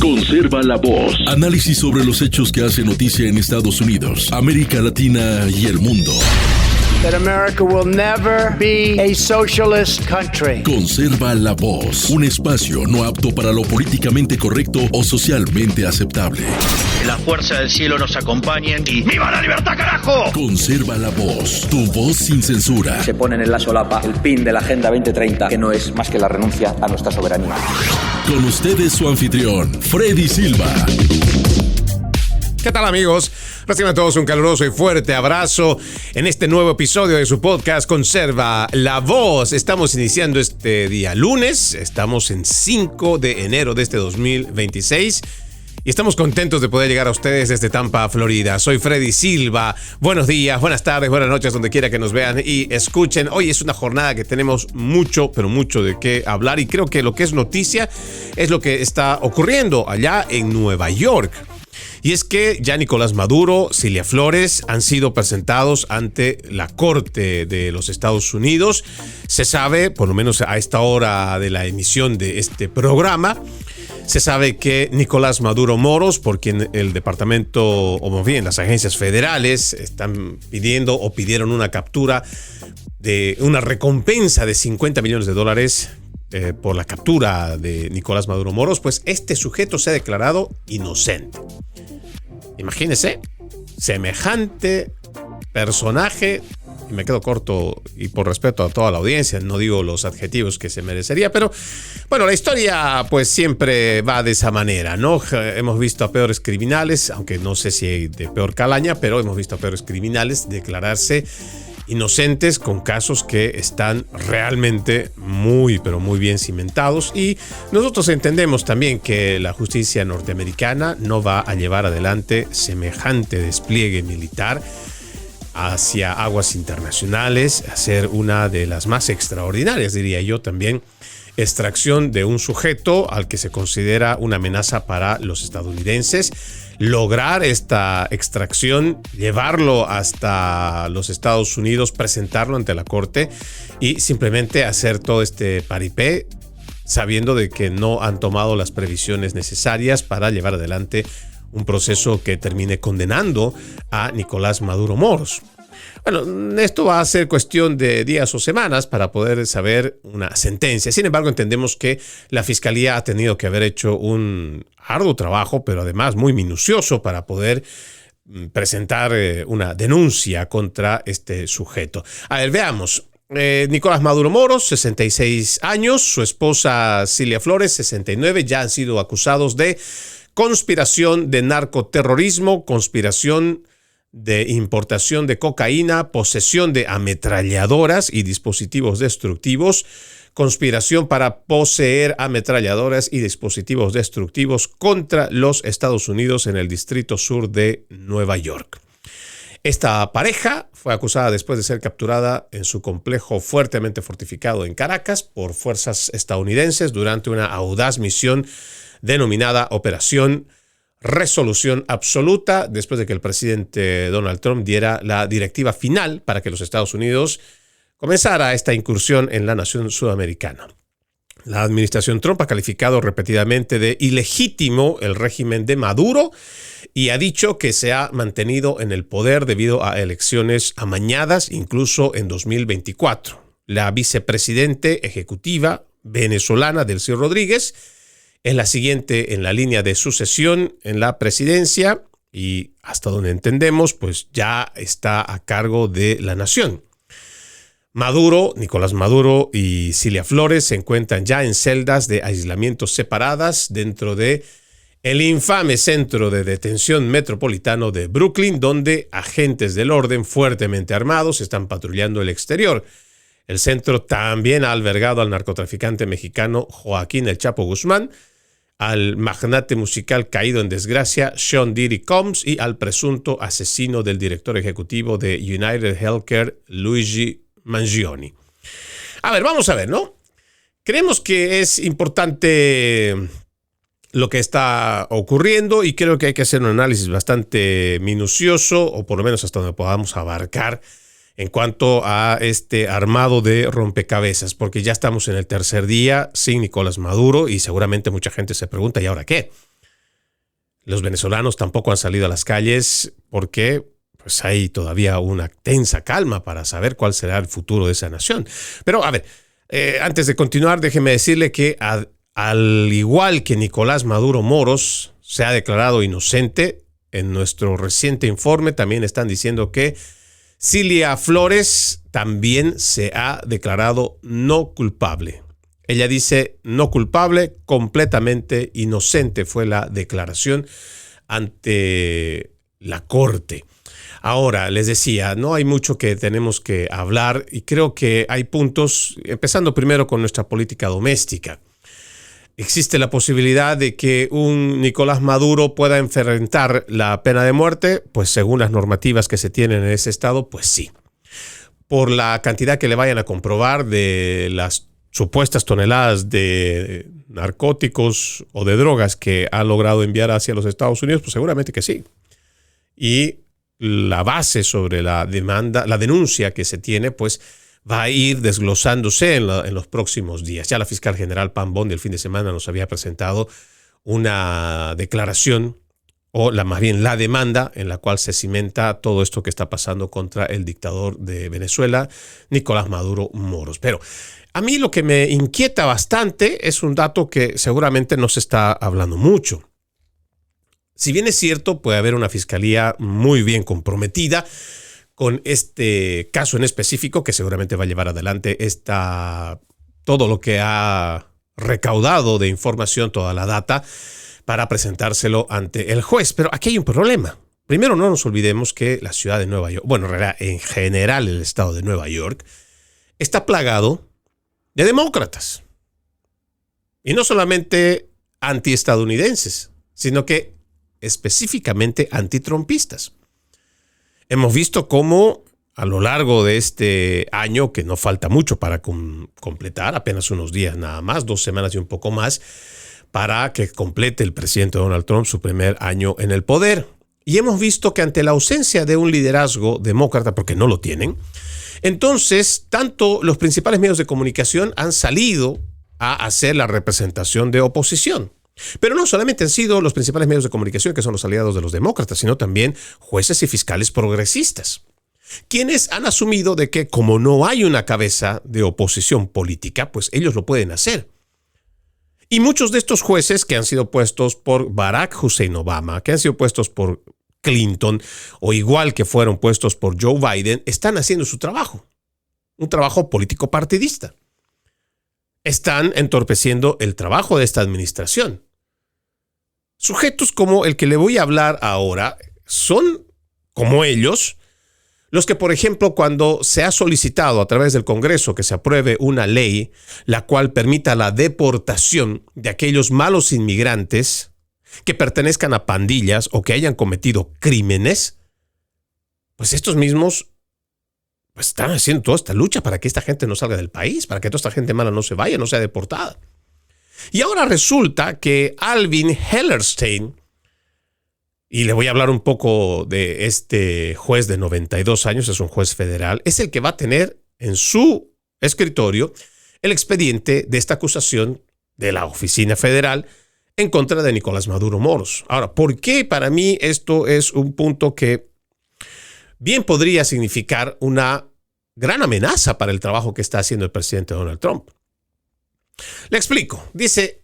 Conserva la voz. Análisis sobre los hechos que hacen noticia en Estados Unidos, América Latina y el mundo. That America will never be a socialist country. Conserva la voz. Un espacio no apto para lo políticamente correcto o socialmente aceptable. La fuerza del cielo nos acompañe y ¡viva la libertad, carajo! Conserva la voz. Tu voz sin censura. Se ponen en la solapa el pin de la Agenda 2030, que no es más que la renuncia a nuestra soberanía. Con ustedes su anfitrión, Freddy Silva. ¿Qué tal, amigos? Reciban todos un caluroso y fuerte abrazo en este nuevo episodio de su podcast Conserva la Voz. Estamos iniciando este día lunes, estamos en 5 de enero de este 2026 y estamos contentos de poder llegar a ustedes desde Tampa, Florida. Soy Freddy Silva. Buenos días, buenas tardes, buenas noches, donde quiera que nos vean y escuchen. Hoy es una jornada que tenemos mucho, pero mucho de qué hablar y creo que lo que es noticia es lo que está ocurriendo allá en Nueva York. Y es que ya Nicolás Maduro, Cilia Flores han sido presentados ante la Corte de los Estados Unidos. Se sabe, por lo menos a esta hora de la emisión de este programa, se sabe que Nicolás Maduro Moros, por quien el departamento, o más bien las agencias federales, están pidiendo o pidieron una captura de una recompensa de $50 millones por la captura de Nicolás Maduro Moros, pues este sujeto se ha declarado inocente. Imagínense, semejante personaje, y me quedo corto y por respeto a toda la audiencia, no digo los adjetivos que se merecería, pero bueno, la historia pues siempre va de esa manera, ¿no? Hemos visto a peores criminales, aunque no sé si de peor calaña, pero hemos visto a peores criminales declararse inocentes con casos que están realmente muy, pero muy bien cimentados. Y nosotros entendemos también que la justicia norteamericana no va a llevar adelante semejante despliegue militar hacia aguas internacionales, hacer una de las más extraordinarias, diría yo también, extracción de un sujeto al que se considera una amenaza para los estadounidenses, lograr esta extracción, llevarlo hasta los Estados Unidos, presentarlo ante la corte y simplemente hacer todo este paripé sabiendo de que no han tomado las previsiones necesarias para llevar adelante un proceso que termine condenando a Nicolás Maduro Moros. Bueno, esto va a ser cuestión de días o semanas para poder saber una sentencia. Sin embargo, entendemos que la Fiscalía ha tenido que haber hecho un arduo trabajo, pero además muy minucioso para poder presentar una denuncia contra este sujeto. A ver, veamos. Nicolás Maduro Moros, 66 años, su esposa Cilia Flores, 69, ya han sido acusados de conspiración de narcoterrorismo, conspiración de importación de cocaína, posesión de ametralladoras y dispositivos destructivos, conspiración para poseer ametralladoras y dispositivos destructivos contra los Estados Unidos en el Distrito Sur de Nueva York. Esta pareja fue acusada después de ser capturada en su complejo fuertemente fortificado en Caracas por fuerzas estadounidenses durante una audaz misión denominada Operación Resolución Absoluta, después de que el presidente Donald Trump diera la directiva final para que los Estados Unidos comenzara esta incursión en la nación sudamericana. La administración Trump ha calificado repetidamente de ilegítimo el régimen de Maduro y ha dicho que se ha mantenido en el poder debido a elecciones amañadas, incluso en 2024. La vicepresidente ejecutiva venezolana Delcy Rodríguez es la siguiente en la línea de sucesión en la presidencia y hasta donde entendemos, pues ya está a cargo de la nación. Maduro, Nicolás Maduro y Cilia Flores se encuentran ya en celdas de aislamiento separadas dentro de el infame centro de detención metropolitano de Brooklyn, donde agentes del orden fuertemente armados están patrullando el exterior. El centro también ha albergado al narcotraficante mexicano Joaquín El Chapo Guzmán, al magnate musical caído en desgracia Sean Diddy Combs y al presunto asesino del director ejecutivo de United Healthcare, Luigi Mangione. A ver, vamos a ver, ¿no? Creemos que es importante lo que está ocurriendo y creo que hay que hacer un análisis bastante minucioso, o por lo menos hasta donde podamos abarcar en cuanto a este armado de rompecabezas, porque ya estamos en el tercer día sin Nicolás Maduro y seguramente mucha gente se pregunta, ¿y ahora qué? Los venezolanos tampoco han salido a las calles porque pues, hay todavía una tensa calma para saber cuál será el futuro de esa nación. Pero a ver, antes de continuar, déjeme decirle que al igual que Nicolás Maduro Moros se ha declarado inocente, en nuestro reciente informe también están diciendo que Cilia Flores también se ha declarado no culpable. Ella dice no culpable, completamente inocente fue la declaración ante la corte. Ahora, les decía, no hay mucho que tenemos que hablar y creo que hay puntos, empezando primero con nuestra política doméstica. ¿Existe la posibilidad de que un Nicolás Maduro pueda enfrentar la pena de muerte? Pues según las normativas que se tienen en ese estado, pues sí. Por la cantidad que le vayan a comprobar de las supuestas toneladas de narcóticos o de drogas que ha logrado enviar hacia los Estados Unidos, pues seguramente que sí. Y la base sobre la denuncia que se tiene, pues va a ir desglosándose en los próximos días. Ya la fiscal general Pam Bondi el fin de semana nos había presentado una declaración, o más bien la demanda, en la cual se cimenta todo esto que está pasando contra el dictador de Venezuela, Nicolás Maduro Moros. Pero a mí lo que me inquieta bastante es un dato que seguramente no se está hablando mucho. Si bien es cierto, puede haber una fiscalía muy bien comprometida con este caso en específico, que seguramente va a llevar adelante todo lo que ha recaudado de información, toda la data, para presentárselo ante el juez. Pero aquí hay un problema. Primero, no nos olvidemos que la ciudad de Nueva York, bueno, en realidad, en general el estado de Nueva York, está plagado de demócratas. Y no solamente antiestadounidenses, sino que específicamente antitrumpistas. Hemos visto cómo a lo largo de este año, que no falta mucho para completar, apenas unos días nada más, 2 semanas y un poco más, para que complete el presidente Donald Trump su primer año en el poder. Y hemos visto que ante la ausencia de un liderazgo demócrata, porque no lo tienen, entonces tanto los principales medios de comunicación han salido a hacer la representación de oposición. Pero no solamente han sido los principales medios de comunicación, que son los aliados de los demócratas, sino también jueces y fiscales progresistas, quienes han asumido de que como no hay una cabeza de oposición política, pues ellos lo pueden hacer. Y muchos de estos jueces que han sido puestos por Barack Hussein Obama, que han sido puestos por Clinton, o igual que fueron puestos por Joe Biden, están haciendo su trabajo, un trabajo político partidista. Están entorpeciendo el trabajo de esta administración. Sujetos como el que le voy a hablar ahora son, como ellos, los que, por ejemplo, cuando se ha solicitado a través del Congreso que se apruebe una ley la cual permita la deportación de aquellos malos inmigrantes que pertenezcan a pandillas o que hayan cometido crímenes, pues estos mismos pues están haciendo toda esta lucha para que esta gente no salga del país, para que toda esta gente mala no se vaya, no sea deportada. Y ahora resulta que Alvin Hellerstein, y le voy a hablar un poco de este juez de 92 años, es un juez federal, es el que va a tener en su escritorio el expediente de esta acusación de la oficina federal en contra de Nicolás Maduro Moros. Ahora, ¿por qué para mí esto es un punto que bien podría significar una gran amenaza para el trabajo que está haciendo el presidente Donald Trump? Le explico. Dice,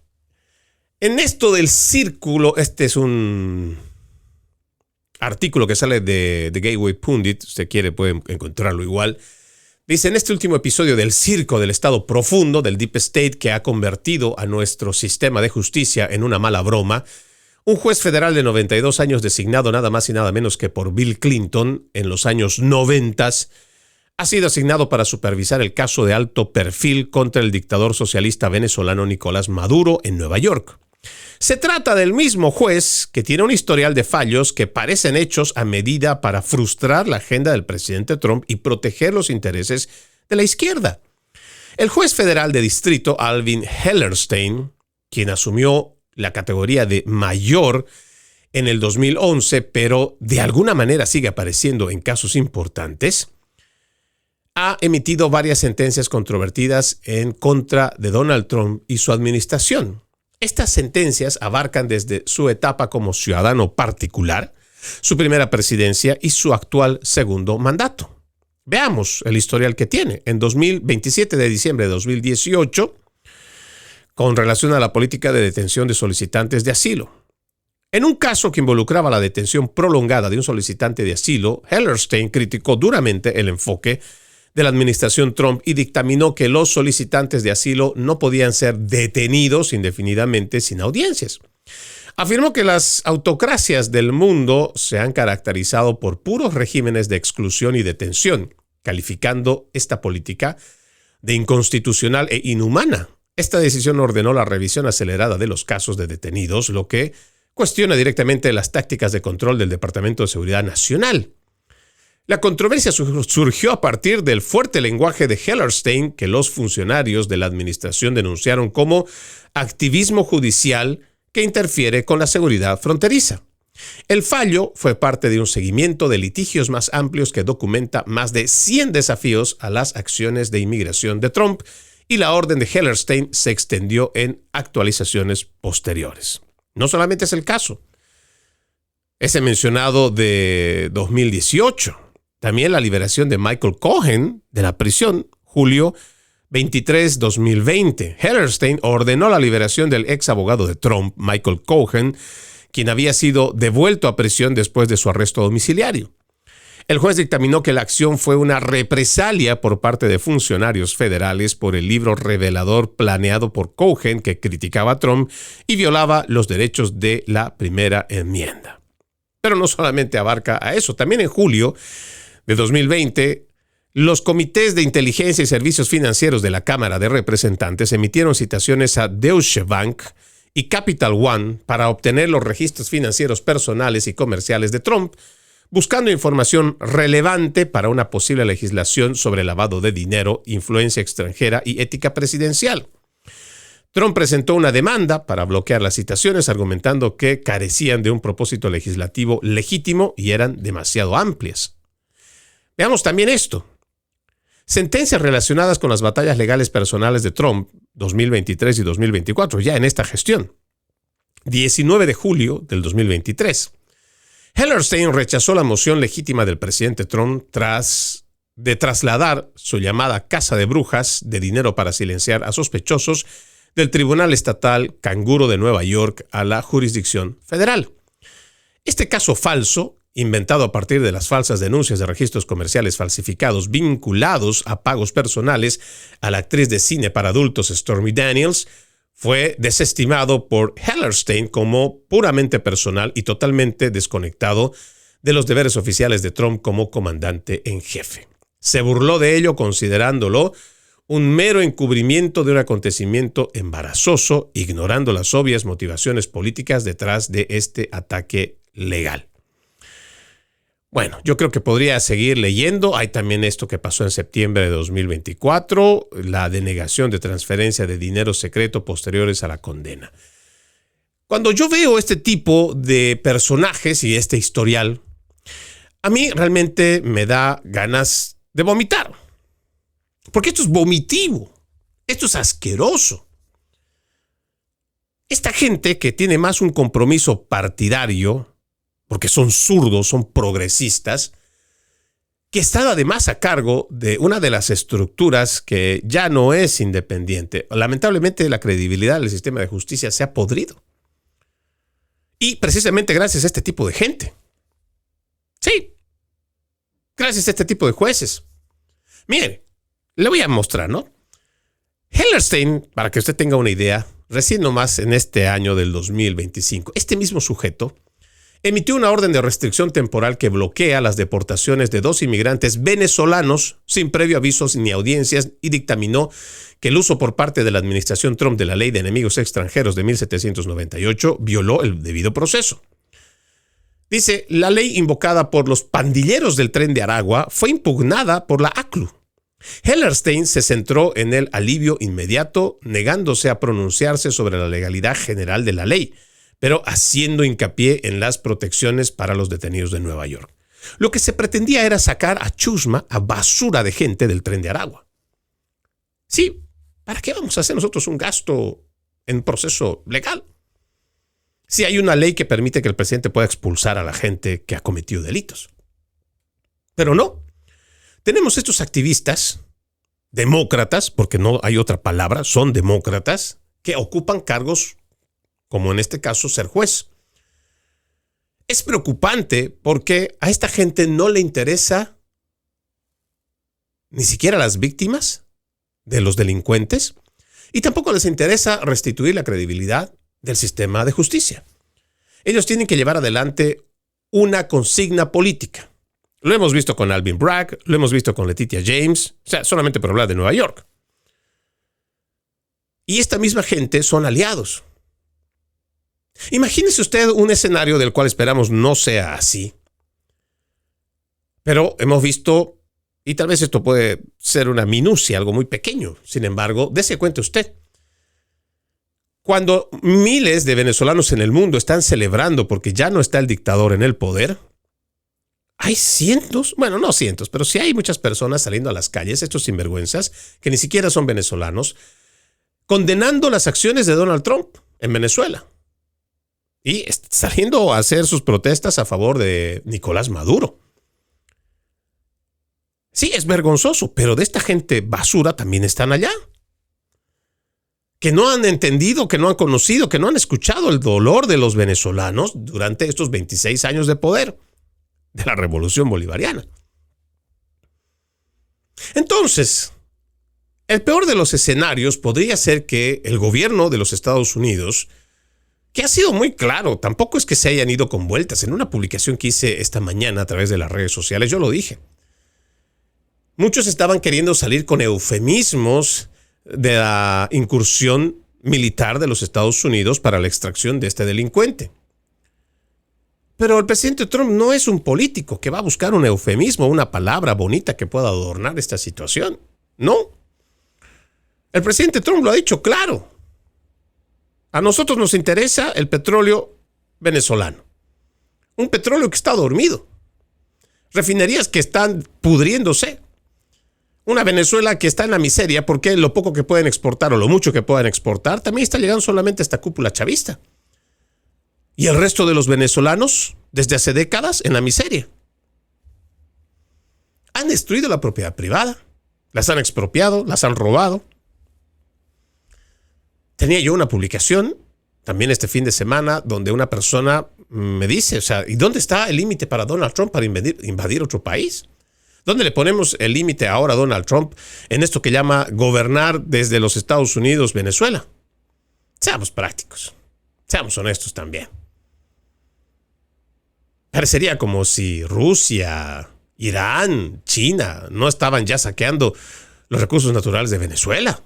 en esto del círculo, este es un artículo que sale de Gateway Pundit, si usted quiere puede encontrarlo igual. Dice, en este último episodio del circo del Estado profundo, del Deep State, que ha convertido a nuestro sistema de justicia en una mala broma, un juez federal de 92 años designado nada más y nada menos que por Bill Clinton en los años 90 ha sido asignado para supervisar el caso de alto perfil contra el dictador socialista venezolano Nicolás Maduro en Nueva York. Se trata del mismo juez que tiene un historial de fallos que parecen hechos a medida para frustrar la agenda del presidente Trump y proteger los intereses de la izquierda. El juez federal de distrito Alvin Hellerstein, quien asumió la categoría de mayor en el 2011, pero de alguna manera sigue apareciendo en casos importantes, ha emitido varias sentencias controvertidas en contra de Donald Trump y su administración. Estas sentencias abarcan desde su etapa como ciudadano particular, su primera presidencia y su actual segundo mandato. Veamos el historial que tiene. En 27 de diciembre de 2018, con relación a la política de detención de solicitantes de asilo. En un caso que involucraba la detención prolongada de un solicitante de asilo, Hellerstein criticó duramente el enfoque de la administración Trump y dictaminó que los solicitantes de asilo no podían ser detenidos indefinidamente sin audiencias. Afirmó que las autocracias del mundo se han caracterizado por puros regímenes de exclusión y detención, calificando esta política de inconstitucional e inhumana. Esta decisión ordenó la revisión acelerada de los casos de detenidos, lo que cuestiona directamente las tácticas de control del Departamento de Seguridad Nacional. La controversia surgió a partir del fuerte lenguaje de Hellerstein que los funcionarios de la administración denunciaron como activismo judicial que interfiere con la seguridad fronteriza. El fallo fue parte de un seguimiento de litigios más amplios que documenta más de 100 desafíos a las acciones de inmigración de Trump, y la orden de Hellerstein se extendió en actualizaciones posteriores. No solamente es el caso. Ese mencionado de 2018. También la liberación de Michael Cohen de la prisión, julio 23, 2020. Hellerstein ordenó la liberación del ex abogado de Trump, Michael Cohen, quien había sido devuelto a prisión después de su arresto domiciliario. El juez dictaminó que la acción fue una represalia por parte de funcionarios federales por el libro revelador planeado por Cohen que criticaba a Trump y violaba los derechos de la primera enmienda. Pero no solamente abarca a eso. También en julio de 2020, los comités de inteligencia y servicios financieros de la Cámara de Representantes emitieron citaciones a Deutsche Bank y Capital One para obtener los registros financieros personales y comerciales de Trump, buscando información relevante para una posible legislación sobre lavado de dinero, influencia extranjera y ética presidencial. Trump presentó una demanda para bloquear las citaciones, argumentando que carecían de un propósito legislativo legítimo y eran demasiado amplias. Veamos también esto. Sentencias relacionadas con las batallas legales personales de Trump, 2023 y 2024, ya en esta gestión. 19 de julio del 2023. Hellerstein rechazó la moción legítima del presidente Trump de trasladar su llamada Casa de Brujas de dinero para silenciar a sospechosos del Tribunal Estatal Canguro de Nueva York a la jurisdicción federal. Este caso falso, inventado a partir de las falsas denuncias de registros comerciales falsificados vinculados a pagos personales a la actriz de cine para adultos Stormy Daniels, fue desestimado por Hellerstein como puramente personal y totalmente desconectado de los deberes oficiales de Trump como comandante en jefe. Se burló de ello considerándolo un mero encubrimiento de un acontecimiento embarazoso, ignorando las obvias motivaciones políticas detrás de este ataque legal. Bueno, yo creo que podría seguir leyendo. Hay también esto que pasó en septiembre de 2024, la denegación de transferencia de dinero secreto posteriores a la condena. Cuando yo veo este tipo de personajes y este historial, a mí realmente me da ganas de vomitar. Porque esto es vomitivo, esto es asqueroso. Esta gente que tiene más un compromiso partidario, porque son zurdos, son progresistas, que está además a cargo de una de las estructuras que ya no es independiente. Lamentablemente la credibilidad del sistema de justicia se ha podrido. Y precisamente gracias a este tipo de gente. Sí, gracias a este tipo de jueces. Mire, le voy a mostrar, ¿no? Hellerstein, para que usted tenga una idea, recién nomás en este año del 2025, este mismo sujeto emitió una orden de restricción temporal que bloquea las deportaciones de 2 inmigrantes venezolanos sin previo aviso ni audiencias y dictaminó que el uso por parte de la administración Trump de la Ley de Enemigos Extranjeros de 1798 violó el debido proceso. Dice, la ley invocada por los pandilleros del Tren de Aragua fue impugnada por la ACLU. Hellerstein se centró en el alivio inmediato, negándose a pronunciarse sobre la legalidad general de la ley, pero haciendo hincapié en las protecciones para los detenidos de Nueva York. Lo que se pretendía era sacar a chusma, a basura de gente del Tren de Aragua. Sí, ¿para qué vamos a hacer nosotros un gasto en proceso legal. Sí hay una ley que permite que el presidente pueda expulsar a la gente que ha cometido delitos. Pero no. Tenemos estos activistas, demócratas, porque no hay otra palabra, son demócratas, que ocupan cargos, como en este caso ser juez. Es preocupante porque a esta gente no le interesa ni siquiera a las víctimas de los delincuentes y tampoco les interesa restituir la credibilidad del sistema de justicia. Ellos tienen que llevar adelante una consigna política. Lo hemos visto con Alvin Bragg, lo hemos visto con Letitia James, o sea, solamente por hablar de Nueva York. Y esta misma gente son aliados. Imagínese usted un escenario del cual esperamos no sea así. Pero hemos visto, y tal vez esto puede ser una minucia, algo muy pequeño. Sin embargo, dése cuenta usted. Cuando miles de venezolanos en el mundo están celebrando porque ya no está el dictador en el poder, hay cientos, bueno, no cientos, pero sí hay muchas personas saliendo a las calles, estos sinvergüenzas, que ni siquiera son venezolanos, condenando las acciones de Donald Trump en Venezuela. Y saliendo a hacer sus protestas a favor de Nicolás Maduro. Sí, es vergonzoso, pero de esta gente basura también están allá. Que no han entendido, que no han conocido, que no han escuchado el dolor de los venezolanos durante estos 26 años de poder de la Revolución Bolivariana. Entonces, el peor de los escenarios podría ser que el gobierno de los Estados Unidos, que ha sido muy claro, tampoco es que se hayan ido con vueltas. En una publicación que hice esta mañana a través de las redes sociales, yo lo dije. Muchos estaban queriendo salir con eufemismos de la incursión militar de los Estados Unidos para la extracción de este delincuente. Pero el presidente Trump no es un político que va a buscar un eufemismo, una palabra bonita que pueda adornar esta situación. No. El presidente Trump lo ha dicho claro. A nosotros nos interesa el petróleo venezolano. Un petróleo que está dormido. Refinerías que están pudriéndose. Una Venezuela que está en la miseria porque lo poco que pueden exportar o lo mucho que puedan exportar también está llegando solamente a esta cúpula chavista. Y el resto de los venezolanos, desde hace décadas, en la miseria. Han destruido la propiedad privada, las han expropiado, las han robado. Tenía yo una publicación, también este fin de semana, donde una persona me dice, o sea, ¿y dónde está el límite para Donald Trump para invadir otro país? ¿Dónde le ponemos el límite ahora a Donald Trump en esto que llama gobernar desde los Estados Unidos, Venezuela? Seamos prácticos, seamos honestos también. Parecería como si Rusia, Irán, China no estaban ya saqueando los recursos naturales de Venezuela.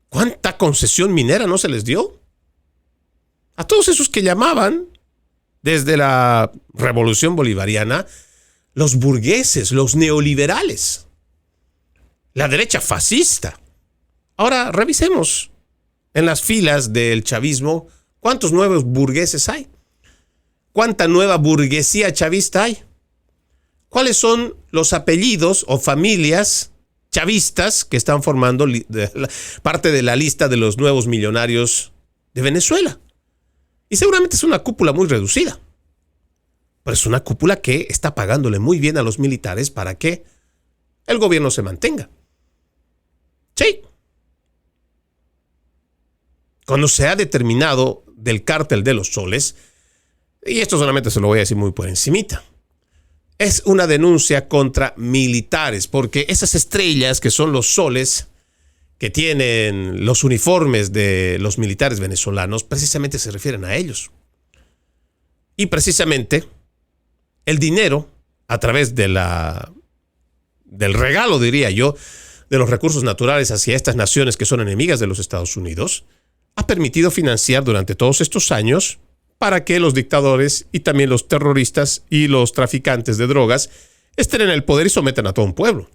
¿Cuánta concesión minera no se les dio? A todos esos que llamaban desde la Revolución Bolivariana los burgueses, los neoliberales, la derecha fascista. Ahora revisemos en las filas del chavismo cuántos nuevos burgueses hay. ¿Cuánta nueva burguesía chavista hay? ¿Cuáles son los apellidos o familias chavistas que están formando parte de la lista de los nuevos millonarios de Venezuela? Y seguramente es una cúpula muy reducida. Pero es una cúpula que está pagándole muy bien a los militares para que el gobierno se mantenga. Sí. Cuando se ha determinado del cártel de los soles, y esto solamente se lo voy a decir muy por encimita, es una denuncia contra militares, porque esas estrellas que son los soles que tienen los uniformes de los militares venezolanos, precisamente se refieren a ellos. Y precisamente el dinero, a través de del regalo, diría yo, de los recursos naturales hacia estas naciones que son enemigas de los Estados Unidos, ha permitido financiar durante todos estos años para que los dictadores y también los terroristas y los traficantes de drogas estén en el poder y sometan a todo un pueblo.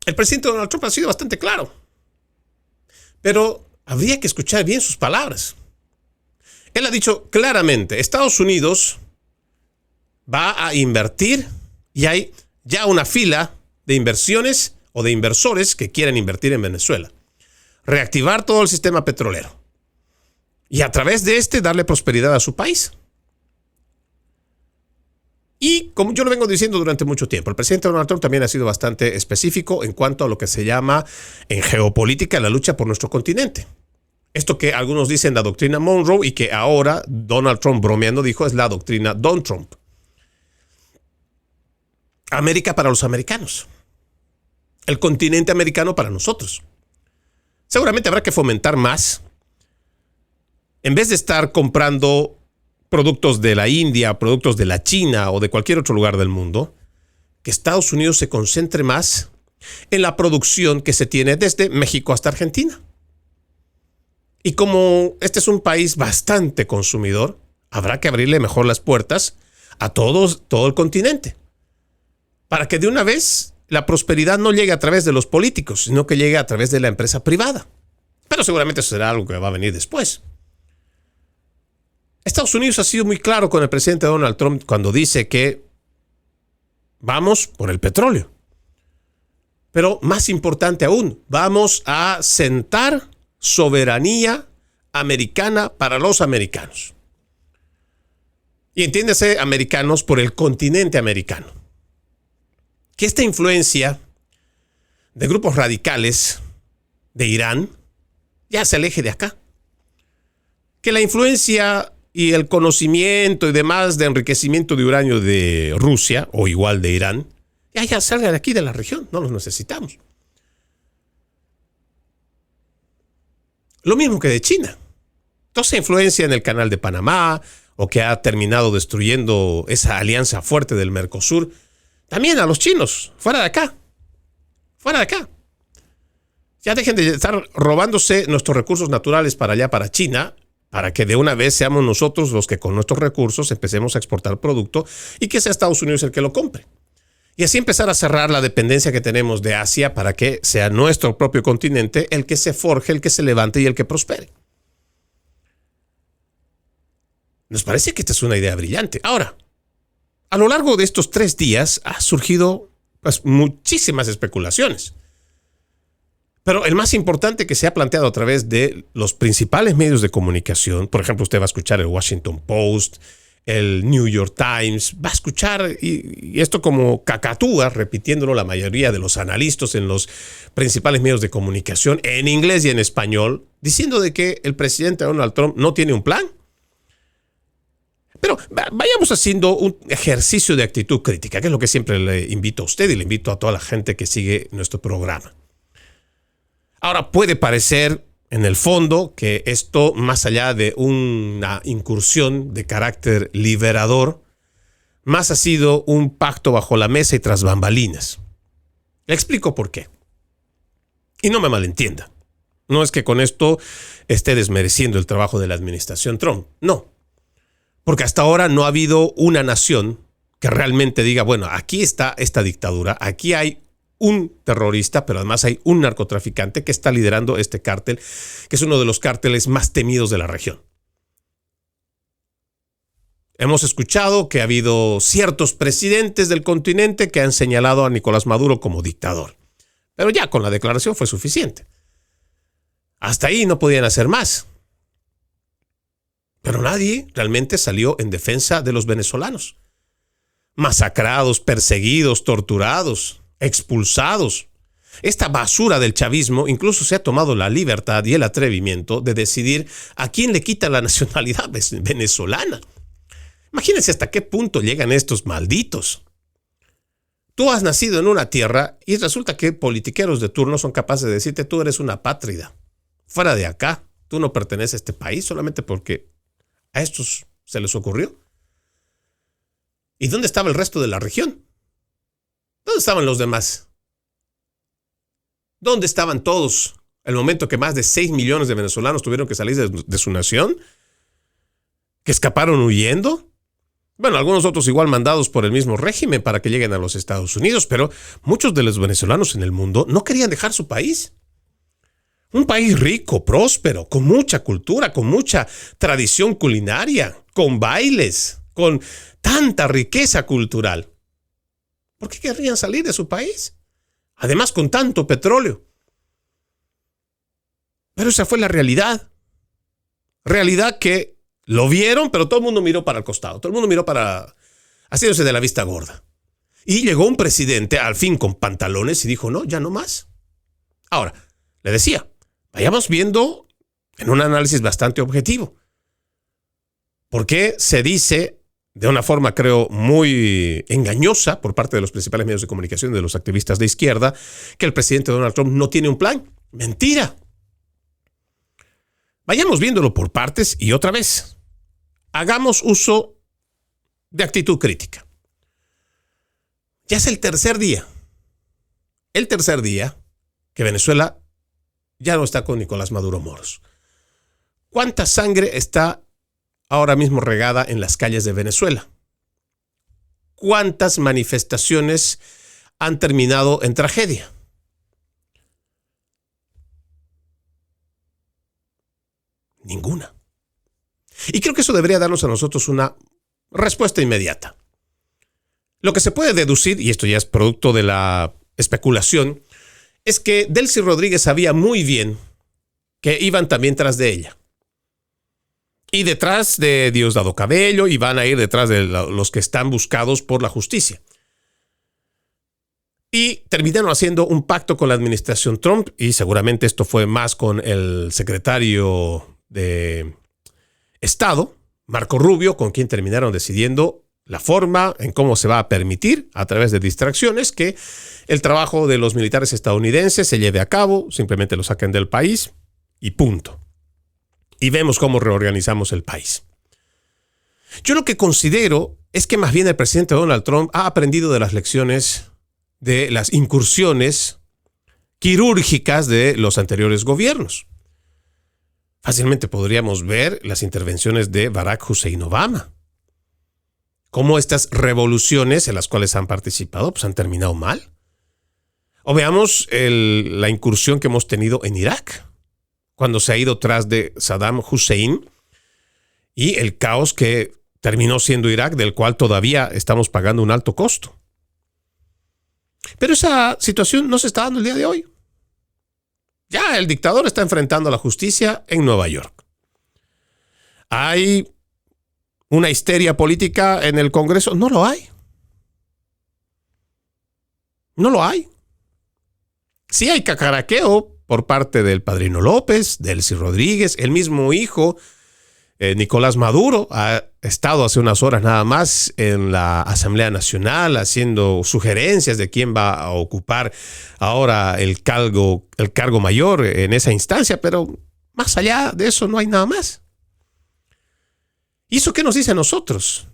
El presidente Donald Trump ha sido bastante claro, pero habría que escuchar bien sus palabras. Él ha dicho claramente, Estados Unidos va a invertir y hay ya una fila de inversiones o de inversores que quieren invertir en Venezuela. Reactivar todo el sistema petrolero. Y a través de darle prosperidad a su país. Y como yo lo vengo diciendo durante mucho tiempo, el presidente Donald Trump también ha sido bastante específico en cuanto a lo que se llama en geopolítica la lucha por nuestro continente. Esto que algunos dicen la doctrina Monroe y que ahora Donald Trump bromeando dijo es la doctrina Don Trump. América para los americanos. El continente americano para nosotros. Seguramente habrá que fomentar más. En vez de estar comprando productos de la India, productos de la China o de cualquier otro lugar del mundo, que Estados Unidos se concentre más en la producción que se tiene desde México hasta Argentina. Y como este es un país bastante consumidor, habrá que abrirle mejor las puertas a todo el continente, para que de una vez la prosperidad no llegue a través de los políticos, sino que llegue a través de la empresa privada. Pero seguramente eso será algo que va a venir después. Estados Unidos ha sido muy claro con el presidente Donald Trump cuando dice que vamos por el petróleo. Pero más importante aún, vamos a sentar soberanía americana para los americanos. Y entiéndase americanos por el continente americano. Que esta influencia de grupos radicales de Irán ya se aleje de acá. Que la influencia y el conocimiento y demás de enriquecimiento de uranio de Rusia, o igual de Irán, ya salgan de aquí de la región, no los necesitamos. Lo mismo que de China. Toda esa influencia en el canal de Panamá, o que ha terminado destruyendo esa alianza fuerte del Mercosur, también a los chinos, fuera de acá. Fuera de acá. Ya dejen de estar robándose nuestros recursos naturales para allá, para China, para que de una vez seamos nosotros los que con nuestros recursos empecemos a exportar producto y que sea Estados Unidos el que lo compre. Y así empezar a cerrar la dependencia que tenemos de Asia para que sea nuestro propio continente el que se forje, el que se levante y el que prospere. Nos parece que esta es una idea brillante. Ahora, a lo largo de estos 3 días ha surgido muchísimas especulaciones. Pero el más importante que se ha planteado a través de los principales medios de comunicación, por ejemplo, usted va a escuchar el Washington Post, el New York Times, va a escuchar, y esto como cacatúa, repitiéndolo la mayoría de los analistas en los principales medios de comunicación, en inglés y en español, diciendo de que el presidente Donald Trump no tiene un plan. Pero vayamos haciendo un ejercicio de actitud crítica, que es lo que siempre le invito a usted y le invito a toda la gente que sigue nuestro programa. Ahora, puede parecer, en el fondo, que esto, más allá de una incursión de carácter liberador, más ha sido un pacto bajo la mesa y tras bambalinas. Le explico por qué. Y no me malentienda. No es que con esto esté desmereciendo el trabajo de la administración Trump. No. Porque hasta ahora no ha habido una nación que realmente diga, bueno, aquí está esta dictadura, aquí hay un terrorista, pero además hay un narcotraficante que está liderando este cártel, que es uno de los cárteles más temidos de la región. Hemos escuchado que ha habido ciertos presidentes del continente que han señalado a Nicolás Maduro como dictador. Pero ya con la declaración fue suficiente. Hasta ahí no podían hacer más. Pero nadie realmente salió en defensa de los venezolanos. Masacrados, perseguidos, torturados, expulsados. Esta basura del chavismo incluso se ha tomado la libertad y el atrevimiento de decidir a quién le quita la nacionalidad venezolana. Imagínense hasta qué punto llegan estos malditos. Tú has nacido en una tierra y resulta que politiqueros de turno son capaces de decirte tú eres una apátrida. Fuera de acá, tú no perteneces a este país solamente porque a estos se les ocurrió. ¿Y dónde estaba el resto de la región? ¿Dónde estaban los demás? ¿Dónde estaban todos? El momento que más de 6 millones de venezolanos tuvieron que salir de su nación, que escaparon huyendo. Bueno, algunos otros igual mandados por el mismo régimen para que lleguen a los Estados Unidos, pero muchos de los venezolanos en el mundo no querían dejar su país. Un país rico, próspero, con mucha cultura, con mucha tradición culinaria, con bailes, con tanta riqueza cultural. ¿Por qué querrían salir de su país? Además, con tanto petróleo. Pero esa fue la realidad. Realidad que lo vieron, pero todo el mundo miró para el costado. Todo el mundo miró haciéndose de la vista gorda. Y llegó un presidente, al fin con pantalones, y dijo, no, ya no más. Ahora, le decía, vayamos viendo en un análisis bastante objetivo. Porque se dice, de una forma creo muy engañosa por parte de los principales medios de comunicación y de los activistas de izquierda, que el presidente Donald Trump no tiene un plan. Mentira. Vayamos viéndolo por partes y otra vez, hagamos uso de actitud crítica. Ya es el tercer día que Venezuela ya no está con Nicolás Maduro Moros. ¿Cuánta sangre está ahora mismo regada en las calles de Venezuela? ¿Cuántas manifestaciones han terminado en tragedia? Ninguna. Y creo que eso debería darnos a nosotros una respuesta inmediata. Lo que se puede deducir, y esto ya es producto de la especulación, es que Delcy Rodríguez sabía muy bien que iban también tras de ella. Y detrás de Diosdado Cabello, y van a ir detrás de los que están buscados por la justicia. Y terminaron haciendo un pacto con la administración Trump, y seguramente esto fue más con el secretario de Estado, Marco Rubio, con quien terminaron decidiendo la forma en cómo se va a permitir, a través de distracciones, que el trabajo de los militares estadounidenses se lleve a cabo, simplemente lo saquen del país y punto. Y vemos cómo reorganizamos el país. Yo lo que considero es que más bien el presidente Donald Trump ha aprendido de las lecciones de las incursiones quirúrgicas de los anteriores gobiernos. Fácilmente podríamos ver las intervenciones de Barack Hussein Obama. Cómo estas revoluciones en las cuales han participado pues han terminado mal. O veamos la incursión que hemos tenido en Irak, cuando se ha ido tras de Saddam Hussein y el caos que terminó siendo Irak, del cual todavía estamos pagando un alto costo. Pero esa situación no se está dando el día de hoy. Ya el dictador está enfrentando a la justicia en Nueva York. ¿Hay una histeria política en el Congreso? No lo hay. No lo hay. Sí hay cacaraqueo por parte del padrino López, Delcy Rodríguez, el mismo hijo, Nicolás Maduro, ha estado hace unas horas nada más en la Asamblea Nacional haciendo sugerencias de quién va a ocupar ahora el cargo mayor en esa instancia, pero más allá de eso no hay nada más. ¿Y eso qué nos dice a nosotros?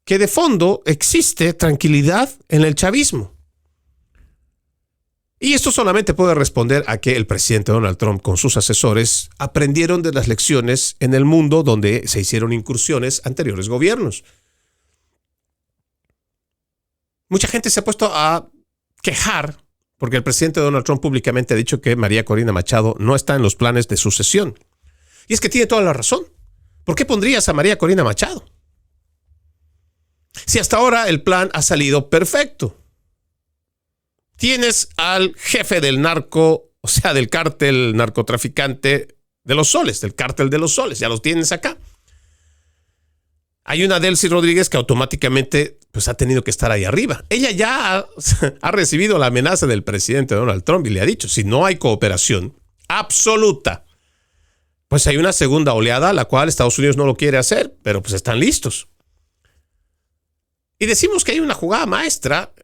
Que de fondo existe tranquilidad en el chavismo. Y esto solamente puede responder a que el presidente Donald Trump con sus asesores aprendieron de las lecciones en el mundo donde se hicieron incursiones anteriores gobiernos. Mucha gente se ha puesto a quejar porque el presidente Donald Trump públicamente ha dicho que María Corina Machado no está en los planes de sucesión. Y es que tiene toda la razón. ¿Por qué pondrías a María Corina Machado? Si hasta ahora el plan ha salido perfecto. Tienes al jefe del narco, o sea, del cártel narcotraficante de los Soles, del cártel de los Soles, ya los tienes acá. Hay una Delcy Rodríguez que automáticamente pues, ha tenido que estar ahí arriba. Ella ya ha recibido la amenaza del presidente Donald Trump y le ha dicho, si no hay cooperación absoluta, pues hay una segunda oleada, la cual Estados Unidos no lo quiere hacer, pero pues están listos. Y decimos que hay una jugada maestra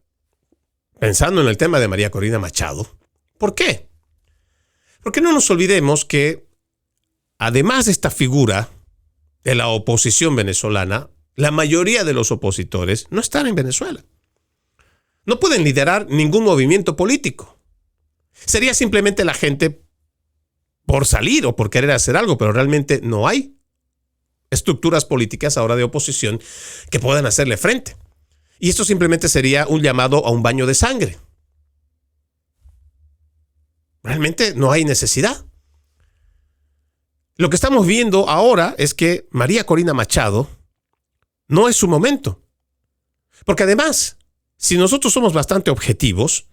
pensando en el tema de María Corina Machado. ¿Por qué? Porque no nos olvidemos que, además de esta figura de la oposición venezolana, la mayoría de los opositores no están en Venezuela. No pueden liderar ningún movimiento político. Sería simplemente la gente por salir o por querer hacer algo, pero realmente no hay estructuras políticas ahora de oposición que puedan hacerle frente. Y esto simplemente sería un llamado a un baño de sangre. Realmente no hay necesidad. Lo que estamos viendo ahora es que María Corina Machado no es su momento. Porque además, si nosotros somos bastante objetivos,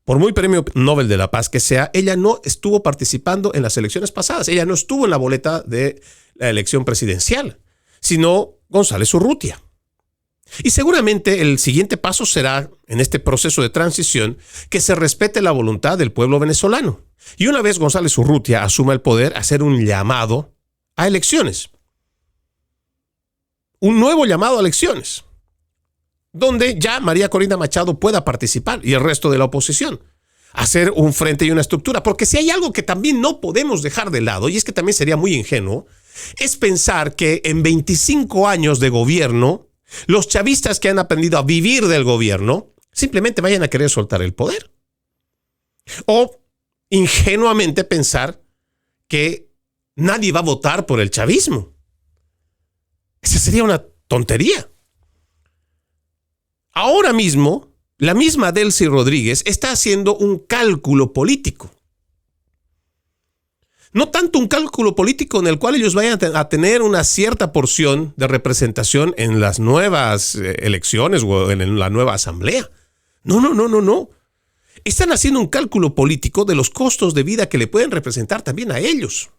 por muy premio Nobel de la Paz que sea, ella no estuvo participando en las elecciones pasadas. Ella no estuvo en la boleta de la elección presidencial, sino González Urrutia. Y seguramente el siguiente paso será, en este proceso de transición, que se respete la voluntad del pueblo venezolano. Y una vez González Urrutia asuma el poder, hacer un llamado a elecciones. Un nuevo llamado a elecciones, donde ya María Corina Machado pueda participar y el resto de la oposición. Hacer un frente y una estructura. Porque si hay algo que también no podemos dejar de lado, y es que también sería muy ingenuo, es pensar que en 25 años de gobierno, los chavistas que han aprendido a vivir del gobierno simplemente vayan a querer soltar el poder. O ingenuamente pensar que nadie va a votar por el chavismo. Esa sería una tontería. Ahora mismo, la misma Delcy Rodríguez está haciendo un cálculo político. No tanto un cálculo político en el cual ellos vayan a tener una cierta porción de representación en las nuevas elecciones o en la nueva asamblea. No. Están haciendo un cálculo político de los costos de vida que le pueden representar también a ellos.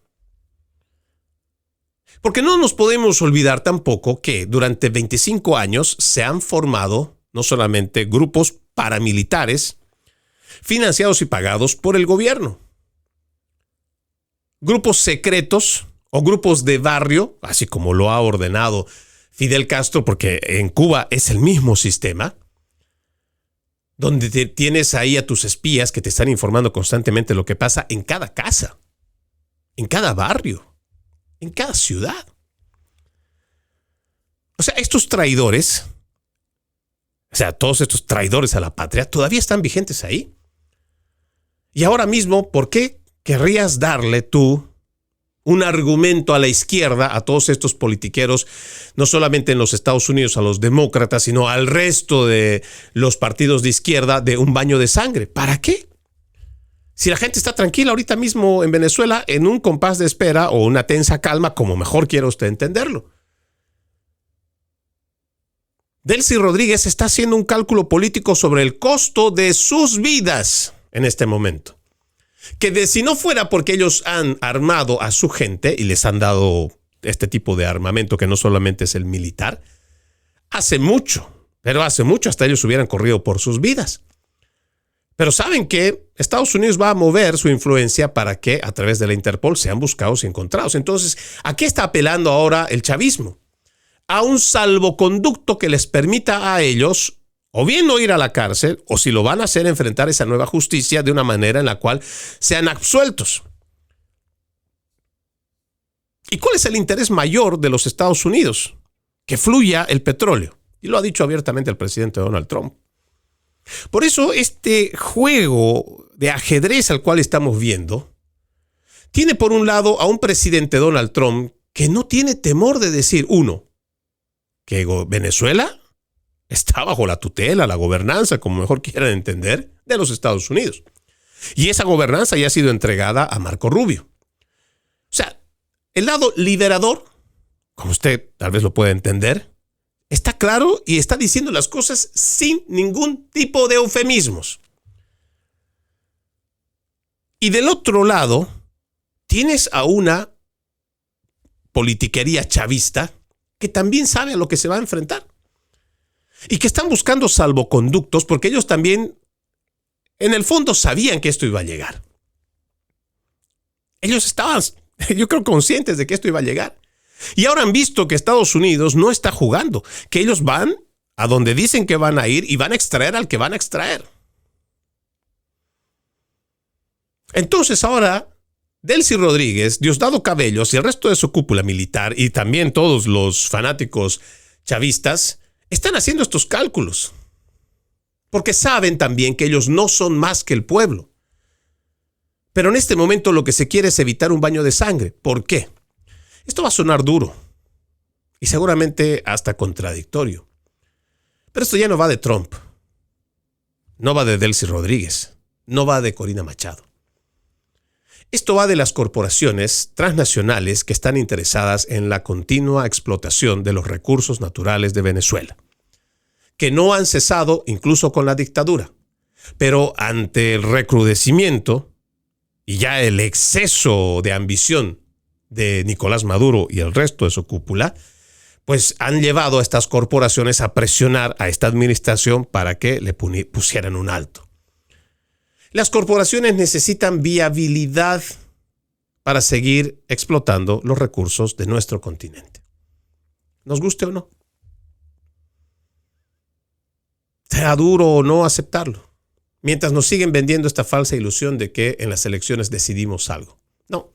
Porque no nos podemos olvidar tampoco que durante 25 años se han formado no solamente grupos paramilitares financiados y pagados por el gobierno. Grupos secretos o grupos de barrio, así como lo ha ordenado Fidel Castro, porque en Cuba es el mismo sistema, donde tienes ahí a tus espías que te están informando constantemente lo que pasa en cada casa, en cada barrio, en cada ciudad. O sea, estos traidores, todos estos traidores a la patria, todavía están vigentes ahí. Y ahora mismo, ¿por qué querrías darle tú un argumento a la izquierda, a todos estos politiqueros, no solamente en los Estados Unidos, a los demócratas, sino al resto de los partidos de izquierda, de un baño de sangre? ¿Para qué? Si la gente está tranquila ahorita mismo en Venezuela, en un compás de espera o una tensa calma, como mejor quiera usted entenderlo. Delcy Rodríguez está haciendo un cálculo político sobre el costo de sus vidas en este momento. Que si no fuera porque ellos han armado a su gente y les han dado este tipo de armamento que no solamente es el militar, hace mucho hasta ellos hubieran corrido por sus vidas. Pero saben que Estados Unidos va a mover su influencia para que a través de la Interpol sean buscados y encontrados. Entonces, ¿a qué está apelando ahora el chavismo? A un salvoconducto que les permita a ellos o bien no ir a la cárcel, o si lo van a hacer, enfrentar esa nueva justicia de una manera en la cual sean absueltos. ¿Y cuál es el interés mayor de los Estados Unidos? Que fluya el petróleo. Y lo ha dicho abiertamente el presidente Donald Trump. Por eso este juego de ajedrez al cual estamos viendo tiene por un lado a un presidente Donald Trump que no tiene temor de decir, uno, que Venezuela está bajo la tutela, la gobernanza, como mejor quieran entender, de los Estados Unidos. Y esa gobernanza ya ha sido entregada a Marco Rubio. O sea, el lado liberador, como usted tal vez lo pueda entender, está claro y está diciendo las cosas sin ningún tipo de eufemismos. Y del otro lado, tienes a una politiquería chavista que también sabe a lo que se va a enfrentar. Y que están buscando salvoconductos porque ellos también, en el fondo, sabían que esto iba a llegar. Ellos estaban, yo creo, conscientes de que esto iba a llegar. Y ahora han visto que Estados Unidos no está jugando, que ellos van a donde dicen que van a ir y van a extraer al que van a extraer. Entonces ahora, Delcy Rodríguez, Diosdado Cabellos y el resto de su cúpula militar y también todos los fanáticos chavistas están haciendo estos cálculos, porque saben también que ellos no son más que el pueblo. Pero en este momento lo que se quiere es evitar un baño de sangre. ¿Por qué? Esto va a sonar duro y seguramente hasta contradictorio. Pero esto ya no va de Trump, no va de Delcy Rodríguez, no va de Corina Machado. Esto va de las corporaciones transnacionales que están interesadas en la continua explotación de los recursos naturales de Venezuela, que no han cesado incluso con la dictadura. Pero ante el recrudecimiento y ya el exceso de ambición de Nicolás Maduro y el resto de su cúpula, pues han llevado a estas corporaciones a presionar a esta administración para que le pusieran un alto. Las corporaciones necesitan viabilidad para seguir explotando los recursos de nuestro continente. Nos guste o no. Sea duro o no aceptarlo. Mientras nos siguen vendiendo esta falsa ilusión de que en las elecciones decidimos algo. No.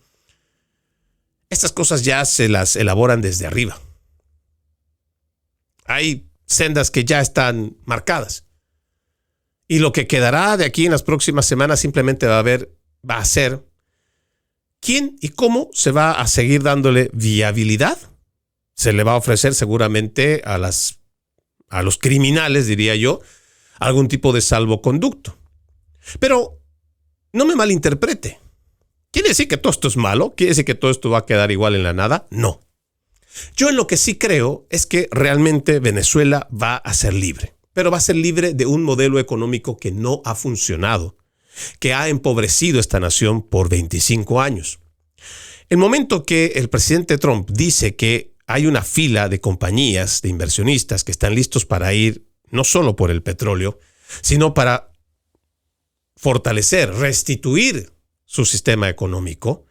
Estas cosas ya se las elaboran desde arriba. Hay sendas que ya están marcadas. Y lo que quedará de aquí en las próximas semanas simplemente va a ser quién y cómo se va a seguir dándole viabilidad. Se le va a ofrecer seguramente a los criminales, diría yo, algún tipo de salvoconducto. Pero no me malinterprete. ¿Quiere decir que todo esto es malo? ¿Quiere decir que todo esto va a quedar igual en la nada? No. Yo en lo que sí creo es que realmente Venezuela va a ser libre, pero va a ser libre de un modelo económico que no ha funcionado, que ha empobrecido esta nación por 25 años. El momento que el presidente Trump dice que hay una fila de compañías, de inversionistas que están listos para ir no solo por el petróleo, sino para fortalecer, restituir su sistema económico,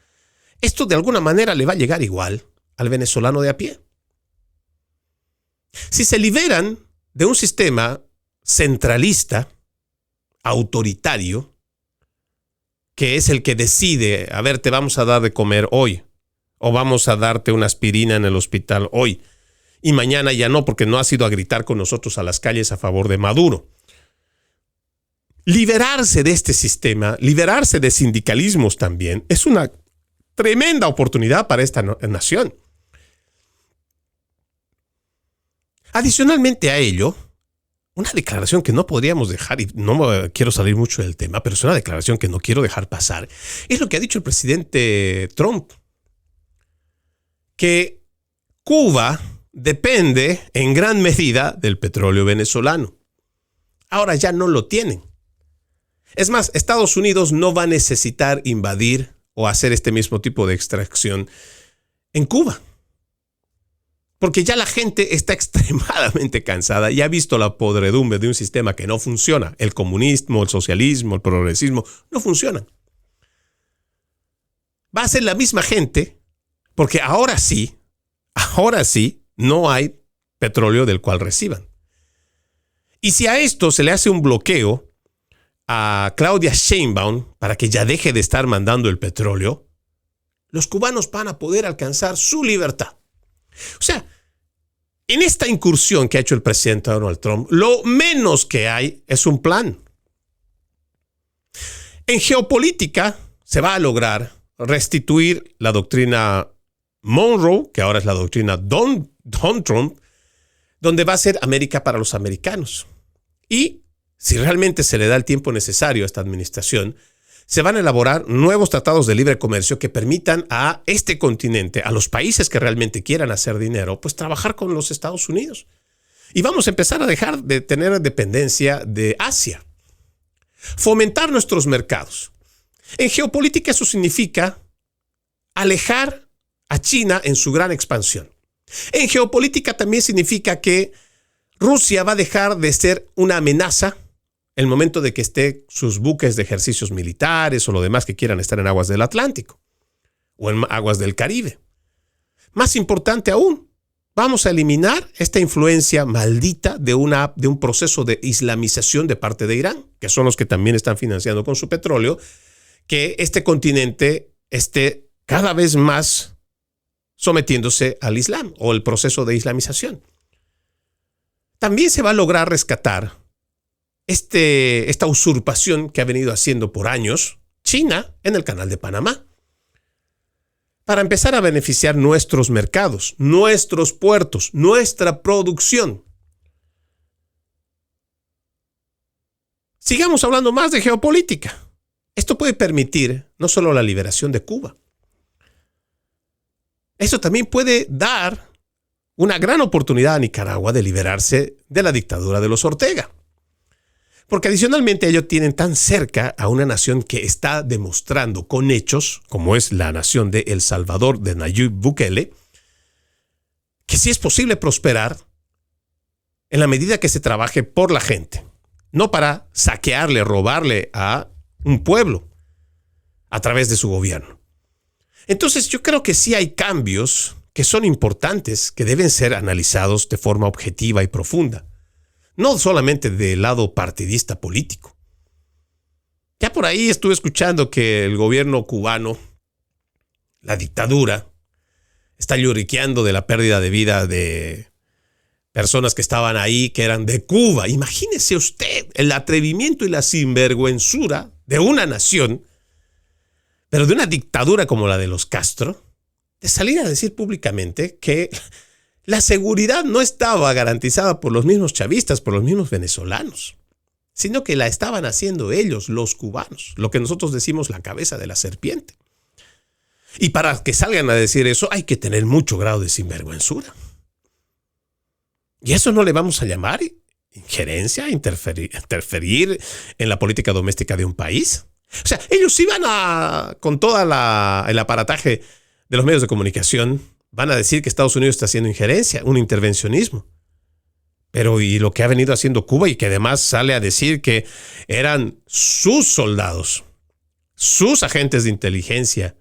esto de alguna manera le va a llegar igual al venezolano de a pie. Si se liberan de un sistema centralista, autoritario, que es el que decide, a ver, te vamos a dar de comer hoy, o vamos a darte una aspirina en el hospital hoy, y mañana ya no, porque no has ido a gritar con nosotros a las calles a favor de Maduro. Liberarse de este sistema, liberarse de sindicalismos también, es una tremenda oportunidad para esta nación. Adicionalmente a ello, una declaración que no podríamos dejar, y no quiero salir mucho del tema, pero es una declaración que no quiero dejar pasar, es lo que ha dicho el presidente Trump, que Cuba depende en gran medida del petróleo venezolano. Ahora ya no lo tienen. Es más, Estados Unidos no va a necesitar invadir o hacer este mismo tipo de extracción en Cuba. Porque ya la gente está extremadamente cansada y ha visto la podredumbre de un sistema que no funciona. El comunismo, el socialismo, el progresismo no funcionan. Va a ser la misma gente, porque ahora sí, no hay petróleo del cual reciban. Y si a esto se le hace un bloqueo a Claudia Sheinbaum para que ya deje de estar mandando el petróleo, los cubanos van a poder alcanzar su libertad. O sea, en esta incursión que ha hecho el presidente Donald Trump, lo menos que hay es un plan. En geopolítica se va a lograr restituir la doctrina Monroe, que ahora es la doctrina Don Trump, donde va a ser América para los americanos. Y si realmente se le da el tiempo necesario a esta administración, se van a elaborar nuevos tratados de libre comercio que permitan a este continente, a los países que realmente quieran hacer dinero, pues trabajar con los Estados Unidos. Y vamos a empezar a dejar de tener dependencia de Asia. Fomentar nuestros mercados. En geopolítica eso significa alejar a China en su gran expansión. En geopolítica también significa que Rusia va a dejar de ser una amenaza el momento de que esté sus buques de ejercicios militares o lo demás que quieran estar en aguas del Atlántico o en aguas del Caribe. Más importante aún, vamos a eliminar esta influencia maldita de un proceso de islamización de parte de Irán, que son los que también están financiando con su petróleo, que este continente esté cada vez más sometiéndose al Islam o el proceso de islamización. También se va a lograr rescatar esta usurpación que ha venido haciendo por años China en el Canal de Panamá, para empezar a beneficiar nuestros mercados, nuestros puertos, nuestra producción. Sigamos hablando más de geopolítica. Esto puede permitir no solo la liberación de Cuba, esto también puede dar una gran oportunidad a Nicaragua de liberarse de la dictadura de los Ortega. Porque adicionalmente ellos tienen tan cerca a una nación que está demostrando con hechos, como es la nación de El Salvador de Nayib Bukele, que sí es posible prosperar en la medida que se trabaje por la gente, no para saquearle, robarle a un pueblo a través de su gobierno. Entonces yo creo que sí hay cambios que son importantes, que deben ser analizados de forma objetiva y profunda. No solamente del lado partidista político. Ya por ahí estuve escuchando que el gobierno cubano, la dictadura, está lloriqueando de la pérdida de vida de personas que estaban ahí, que eran de Cuba. Imagínese usted el atrevimiento y la sinvergüenzura de una nación, pero de una dictadura como la de los Castro, de salir a decir públicamente que la seguridad no estaba garantizada por los mismos chavistas, por los mismos venezolanos, sino que la estaban haciendo ellos, los cubanos, lo que nosotros decimos la cabeza de la serpiente. Y para que salgan a decir eso hay que tener mucho grado de sinvergüenzura. ¿Y eso no le vamos a llamar injerencia, interferir en la política doméstica de un país? O sea, ellos iban con todo el aparataje de los medios de comunicación, van a decir que Estados Unidos está haciendo injerencia, un intervencionismo. Pero ¿y lo que ha venido haciendo Cuba y que además sale a decir que eran sus soldados, sus agentes de inteligencia,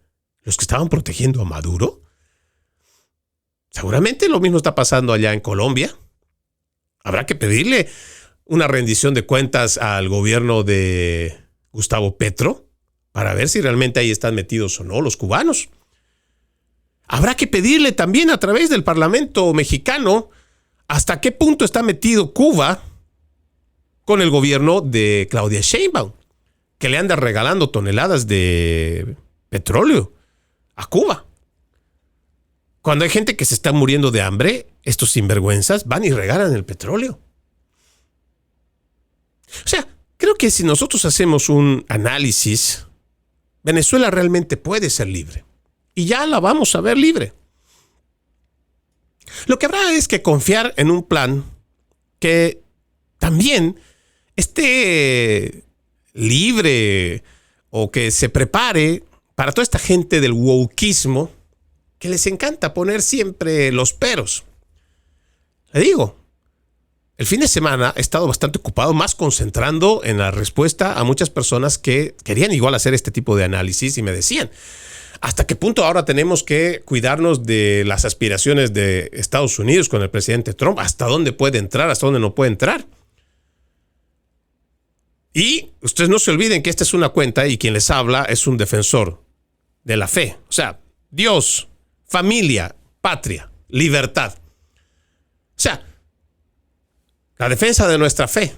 los que estaban protegiendo a Maduro? Seguramente lo mismo está pasando allá en Colombia. Habrá que pedirle una rendición de cuentas al gobierno de Gustavo Petro para ver si realmente ahí están metidos o no los cubanos. Habrá que pedirle también a través del Parlamento mexicano hasta qué punto está metido Cuba con el gobierno de Claudia Sheinbaum, que le anda regalando toneladas de petróleo a Cuba. Cuando hay gente que se está muriendo de hambre, estos sinvergüenzas van y regalan el petróleo. O sea, creo que si nosotros hacemos un análisis, Venezuela realmente puede ser libre. Y ya la vamos a ver libre. Lo que habrá es que confiar en un plan que también esté libre o que se prepare para toda esta gente del wokeismo que les encanta poner siempre los peros. Le digo, el fin de semana he estado bastante ocupado, más concentrando en la respuesta a muchas personas que querían igual hacer este tipo de análisis y me decían, ¿hasta qué punto ahora tenemos que cuidarnos de las aspiraciones de Estados Unidos con el presidente Trump? ¿Hasta dónde puede entrar? ¿Hasta dónde no puede entrar? Y ustedes no se olviden que esta es una cuenta y quien les habla es un defensor de la fe. O sea, Dios, familia, patria, libertad. O sea, la defensa de nuestra fe,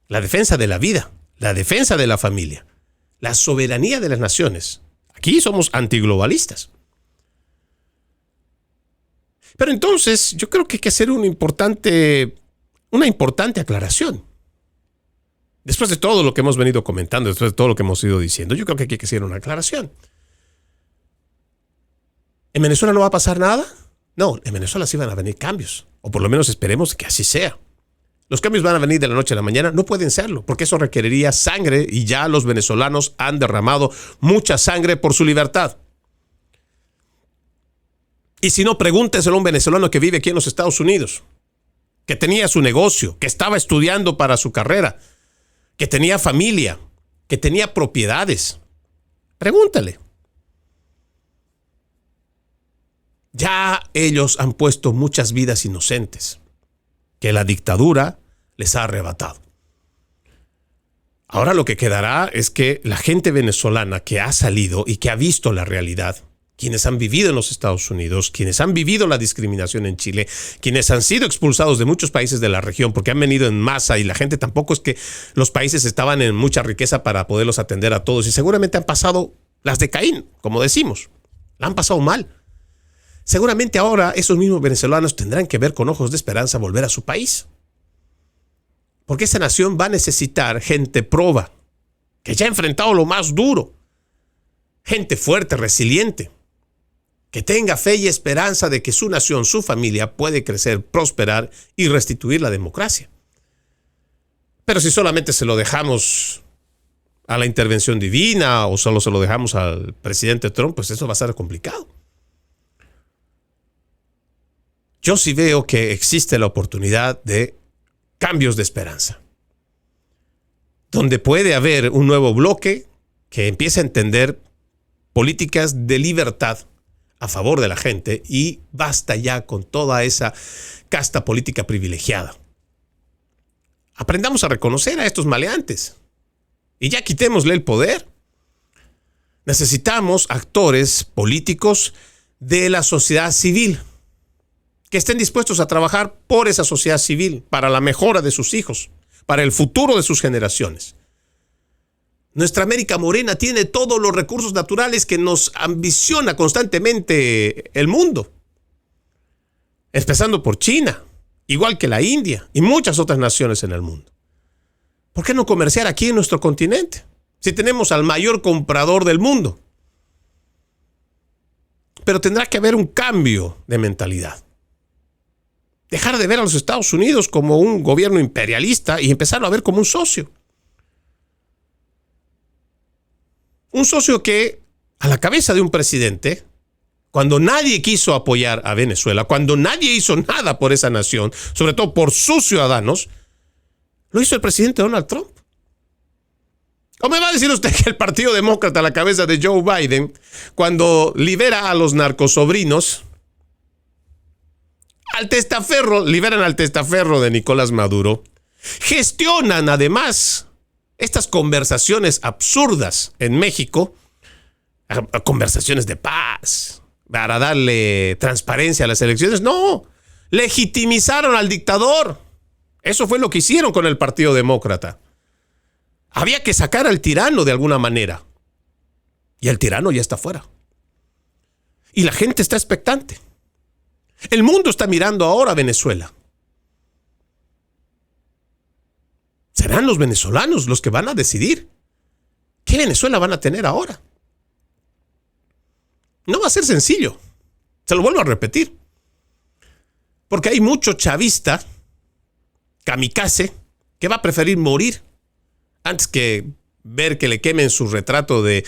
la defensa de la vida, la defensa de la familia, la soberanía de las naciones. Aquí somos antiglobalistas. Pero entonces yo creo que hay que hacer una importante aclaración. Después de todo lo que hemos venido comentando, después de todo lo que hemos ido diciendo, yo creo que hay que hacer una aclaración. ¿En Venezuela no va a pasar nada? No, en Venezuela sí van a venir cambios. O por lo menos esperemos que así sea. Los cambios van a venir de la noche a la mañana, no pueden serlo, porque eso requeriría sangre y ya los venezolanos han derramado mucha sangre por su libertad. Y si no, pregúnteselo a un venezolano que vive aquí en los Estados Unidos, que tenía su negocio, que estaba estudiando para su carrera, que tenía familia, que tenía propiedades. Pregúntale. Ya ellos han puesto muchas vidas inocentes que la dictadura les ha arrebatado. Ahora lo que quedará es que la gente venezolana que ha salido y que ha visto la realidad, quienes han vivido en los Estados Unidos, quienes han vivido la discriminación en Chile, quienes han sido expulsados de muchos países de la región porque han venido en masa y la gente tampoco es que los países estaban en mucha riqueza para poderlos atender a todos y seguramente han pasado las de Caín, como decimos, la han pasado mal. Seguramente ahora esos mismos venezolanos tendrán que ver con ojos de esperanza volver a su país. Porque esa nación va a necesitar gente proba, que ya ha enfrentado lo más duro. Gente fuerte, resiliente, que tenga fe y esperanza de que su nación, su familia puede crecer, prosperar y restituir la democracia. Pero si solamente se lo dejamos a la intervención divina o solo se lo dejamos al presidente Trump, pues eso va a ser complicado. Yo sí veo que existe la oportunidad de cambios de esperanza, donde puede haber un nuevo bloque que empiece a entender políticas de libertad a favor de la gente y basta ya con toda esa casta política privilegiada. Aprendamos a reconocer a estos maleantes y ya quitémosle el poder. Necesitamos actores políticos de la sociedad civil que estén dispuestos a trabajar por esa sociedad civil, para la mejora de sus hijos, para el futuro de sus generaciones. Nuestra América morena tiene todos los recursos naturales que nos ambiciona constantemente el mundo, empezando por China, igual que la India y muchas otras naciones en el mundo. ¿Por qué no comerciar aquí en nuestro continente? Si tenemos al mayor comprador del mundo. Pero tendrá que haber un cambio de mentalidad. Dejar de ver a los Estados Unidos como un gobierno imperialista y empezarlo a ver como un socio. Un socio que, a la cabeza de un presidente, cuando nadie quiso apoyar a Venezuela, cuando nadie hizo nada por esa nación, sobre todo por sus ciudadanos, lo hizo el presidente Donald Trump. ¿O me va a decir usted que el Partido Demócrata a la cabeza de Joe Biden, cuando libera a los narcosobrinos, liberan al testaferro de Nicolás Maduro, gestionan además estas conversaciones absurdas en México, conversaciones de paz, para darle transparencia a las elecciones? No, legitimizaron al dictador. Eso fue lo que hicieron con el Partido Demócrata. Había que sacar al tirano de alguna manera. Y el tirano ya está fuera. Y la gente está expectante. El mundo está mirando ahora a Venezuela. Serán los venezolanos los que van a decidir qué Venezuela van a tener ahora. No va a ser sencillo. Se lo vuelvo a repetir. Porque hay mucho chavista, kamikaze, que va a preferir morir antes que ver que le quemen su retrato de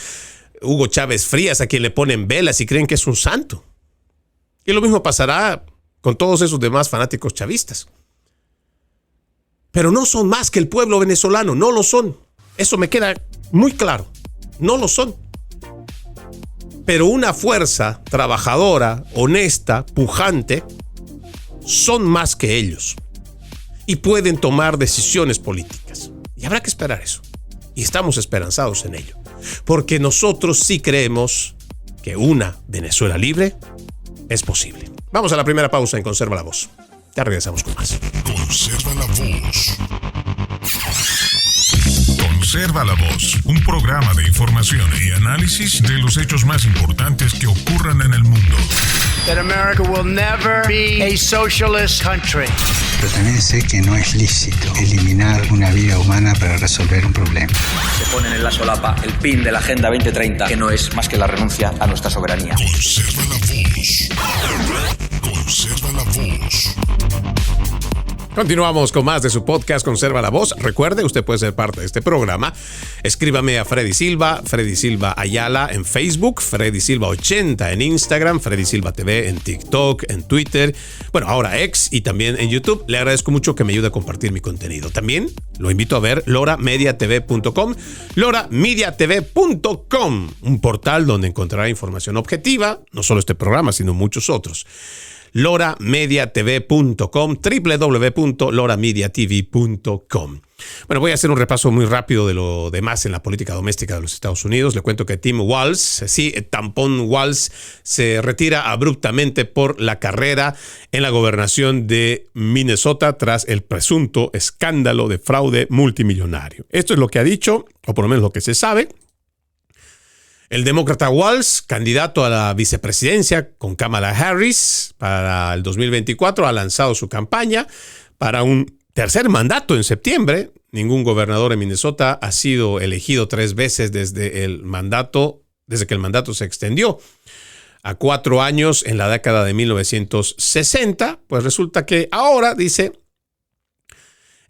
Hugo Chávez Frías, a quien le ponen velas y creen que es un santo. Y lo mismo pasará con todos esos demás fanáticos chavistas. Pero no son más que el pueblo venezolano, no lo son. Eso me queda muy claro, no lo son. Pero una fuerza trabajadora, honesta, pujante, son más que ellos. Y pueden tomar decisiones políticas. Y habrá que esperar eso. Y estamos esperanzados en ello. Porque nosotros sí creemos que una Venezuela libre es posible. Vamos a la primera pausa en Conserva la Voz. Ya regresamos con más. Conserva la Voz. Conserva la Voz, un programa de información y análisis de los hechos más importantes que ocurran en el mundo. That America will never be a socialist country. Pero también sé que no es lícito eliminar una vida humana para resolver un problema. Se ponen en la solapa el PIN de la Agenda 2030, que no es más que la renuncia a nuestra soberanía. Conserva la Voz. Conserva la Voz. Continuamos con más de su podcast Conserva la Voz. Recuerde, usted puede ser parte de este programa. Escríbame a Freddy Silva Ayala en Facebook, Freddy Silva 80 en Instagram, Freddy Silva TV en TikTok, en Twitter, bueno, ahora X y también en YouTube. Le agradezco mucho que me ayude a compartir mi contenido. También lo invito a ver loramediatv.com, loramediatv.com, un portal donde encontrará información objetiva, no solo este programa, sino muchos otros. loramediatv.com, www.loramediatv.com. Bueno, voy a hacer un repaso muy rápido de lo demás en la política doméstica de los Estados Unidos. Le cuento que Tim Walz, Tampón Walz, se retira abruptamente por la carrera en la gobernación de Minnesota tras el presunto escándalo de fraude multimillonario. Esto es lo que ha dicho, o por lo menos lo que se sabe. El demócrata Walz, candidato a la vicepresidencia con Kamala Harris para el 2024, ha lanzado su campaña para un tercer mandato en septiembre. Ningún gobernador en Minnesota ha sido elegido 3 veces desde que el mandato se extendió a 4 años en la década de 1960. Pues resulta que ahora, dice,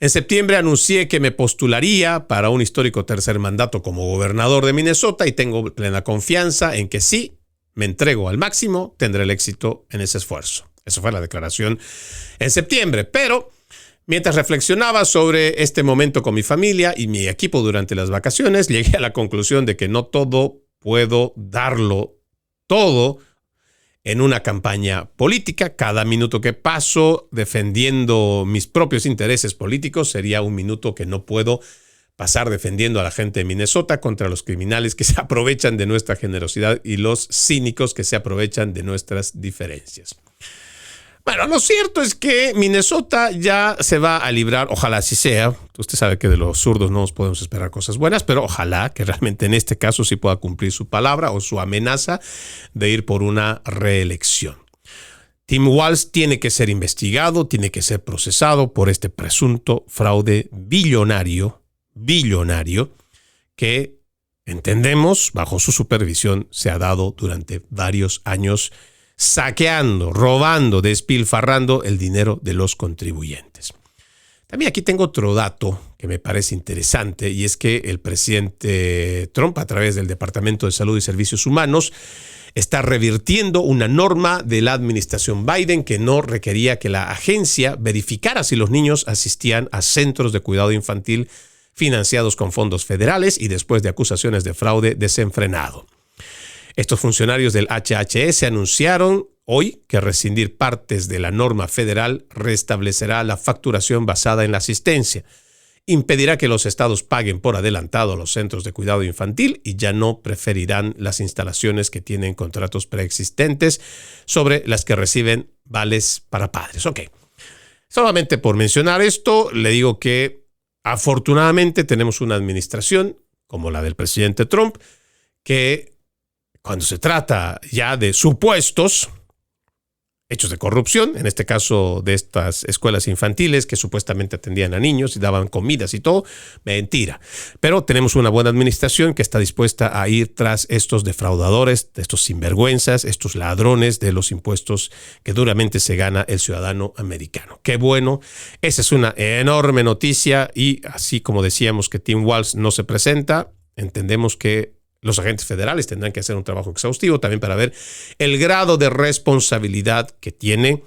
En septiembre anuncié que me postularía para un histórico tercer mandato como gobernador de Minnesota y tengo plena confianza en que sí, me entrego al máximo, tendré el éxito en ese esfuerzo. Eso fue la declaración en septiembre, pero mientras reflexionaba sobre este momento con mi familia y mi equipo durante las vacaciones, llegué a la conclusión de que no todo puedo darlo todo en una campaña política. Cada minuto que paso defendiendo mis propios intereses políticos sería un minuto que no puedo pasar defendiendo a la gente de Minnesota contra los criminales que se aprovechan de nuestra generosidad y los cínicos que se aprovechan de nuestras diferencias. Bueno, lo cierto es que Minnesota ya se va a librar, ojalá así sea. Usted sabe que de los zurdos no nos podemos esperar cosas buenas, pero ojalá que realmente en este caso sí pueda cumplir su palabra o su amenaza de ir por una reelección. Tim Walz tiene que ser investigado, tiene que ser procesado por este presunto fraude billonario que entendemos bajo su supervisión se ha dado durante varios años, saqueando, robando, despilfarrando el dinero de los contribuyentes. También aquí tengo otro dato que me parece interesante y es que el presidente Trump, a través del Departamento de Salud y Servicios Humanos, está revirtiendo una norma de la administración Biden que no requería que la agencia verificara si los niños asistían a centros de cuidado infantil financiados con fondos federales y después de acusaciones de fraude desenfrenado. Estos funcionarios del HHS anunciaron hoy que rescindir partes de la norma federal restablecerá la facturación basada en la asistencia, impedirá que los estados paguen por adelantado a los centros de cuidado infantil y ya no preferirán las instalaciones que tienen contratos preexistentes sobre las que reciben vales para padres. Ok, solamente por mencionar esto, le digo que afortunadamente tenemos una administración como la del presidente Trump que cuando se trata ya de supuestos hechos de corrupción, en este caso de estas escuelas infantiles que supuestamente atendían a niños y daban comidas y todo, mentira. Pero tenemos una buena administración que está dispuesta a ir tras estos defraudadores, estos sinvergüenzas, estos ladrones de los impuestos que duramente se gana el ciudadano americano. Qué bueno, esa es una enorme noticia y así como decíamos que Tim Walz no se presenta, entendemos que los agentes federales tendrán que hacer un trabajo exhaustivo también para ver el grado de responsabilidad que tiene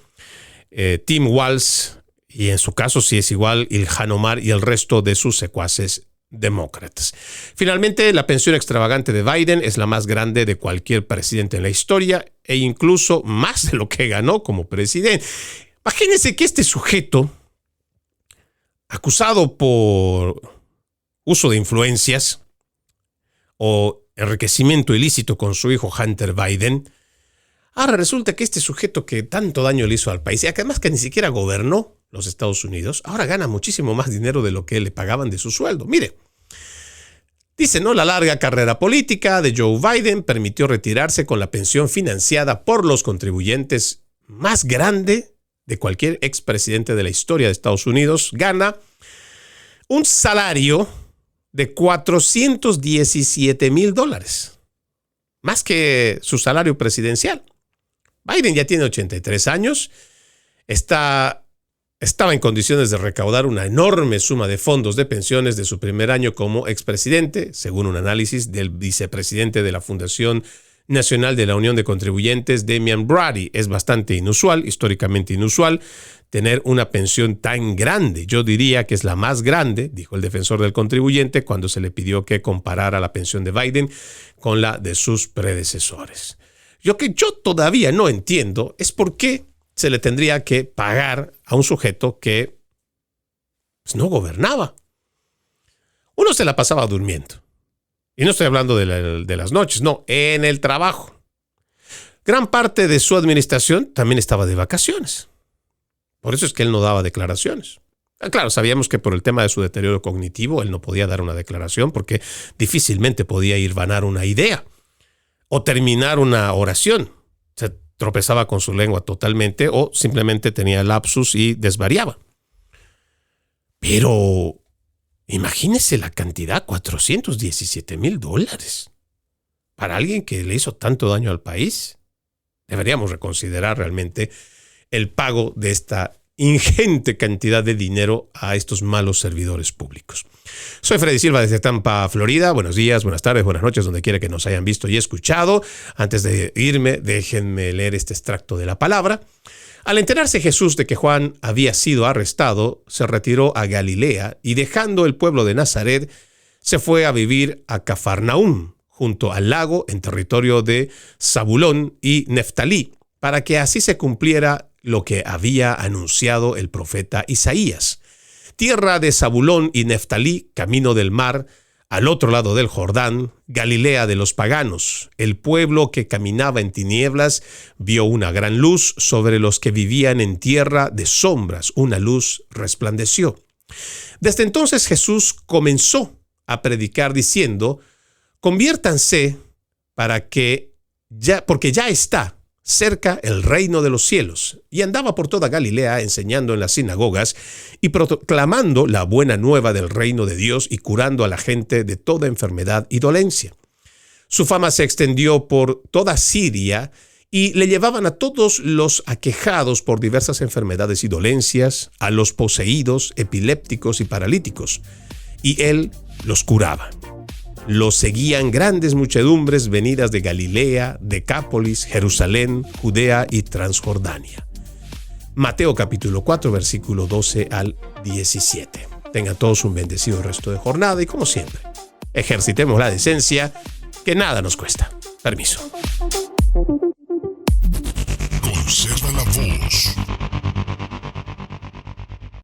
Tim Walz y en su caso si es igual Ilhan Omar y el resto de sus secuaces demócratas. Finalmente, la pensión extravagante de Biden es la más grande de cualquier presidente en la historia e incluso más de lo que ganó como presidente. Imagínense que este sujeto, acusado por uso de influencias o enriquecimiento ilícito con su hijo Hunter Biden, ahora resulta que este sujeto que tanto daño le hizo al país y además que ni siquiera gobernó los Estados Unidos, ahora gana muchísimo más dinero de lo que le pagaban de su sueldo. Mire, dice, ¿no? La larga carrera política de Joe Biden permitió retirarse con la pensión financiada por los contribuyentes más grande de cualquier expresidente de la historia de Estados Unidos. Gana un salario de $417,000, más que su salario presidencial. Biden ya tiene 83 años, estaba en condiciones de recaudar una enorme suma de fondos de pensiones de su primer año como expresidente, según un análisis del vicepresidente de la Fundación Nacional de la Unión de Contribuyentes, Damian Brady. Es bastante inusual, históricamente inusual, tener una pensión tan grande. Yo diría que es la más grande, dijo el defensor del contribuyente cuando se le pidió que comparara la pensión de Biden con la de sus predecesores. Lo que yo todavía no entiendo es por qué se le tendría que pagar a un sujeto que no gobernaba. Uno se la pasaba durmiendo. Y no estoy hablando de las noches, no, en el trabajo. Gran parte de su administración también estaba de vacaciones. Por eso es que él no daba declaraciones. Claro, sabíamos que por el tema de su deterioro cognitivo él no podía dar una declaración porque difícilmente podía hilvanar una idea o terminar una oración. Se tropezaba con su lengua totalmente o simplemente tenía lapsus y desvariaba. Pero imagínese la cantidad, $417,000. Para alguien que le hizo tanto daño al país, deberíamos reconsiderar realmente el pago de esta ingente cantidad de dinero a estos malos servidores públicos. Soy Freddy Silva desde Tampa, Florida. Buenos días, buenas tardes, buenas noches, donde quiera que nos hayan visto y escuchado. Antes de irme, déjenme leer este extracto de la palabra. Al enterarse Jesús de que Juan había sido arrestado, se retiró a Galilea y, dejando el pueblo de Nazaret, se fue a vivir a Cafarnaúm, junto al lago, en territorio de Zabulón y Neftalí, para que así se cumpliera lo que había anunciado el profeta Isaías. Tierra de Zabulón y Neftalí, camino del mar, al otro lado del Jordán, Galilea de los paganos. El pueblo que caminaba en tinieblas vio una gran luz. Sobre los que vivían en tierra de sombras, una luz resplandeció. Desde entonces Jesús comenzó a predicar diciendo: conviértanse porque ya está cerca el reino de los cielos. Y andaba por toda Galilea enseñando en las sinagogas y proclamando la buena nueva del reino de Dios y curando a la gente de toda enfermedad y dolencia. Su fama se extendió por toda Siria y le llevaban a todos los aquejados por diversas enfermedades y dolencias, a los poseídos, epilépticos y paralíticos, y él los curaba. Los seguían grandes muchedumbres venidas de Galilea, Decápolis, Jerusalén, Judea y Transjordania. Mateo capítulo 4, versículo 12 al 17. Tengan todos un bendecido resto de jornada y, como siempre, ejercitemos la decencia, que nada nos cuesta. Permiso. Conserva la voz.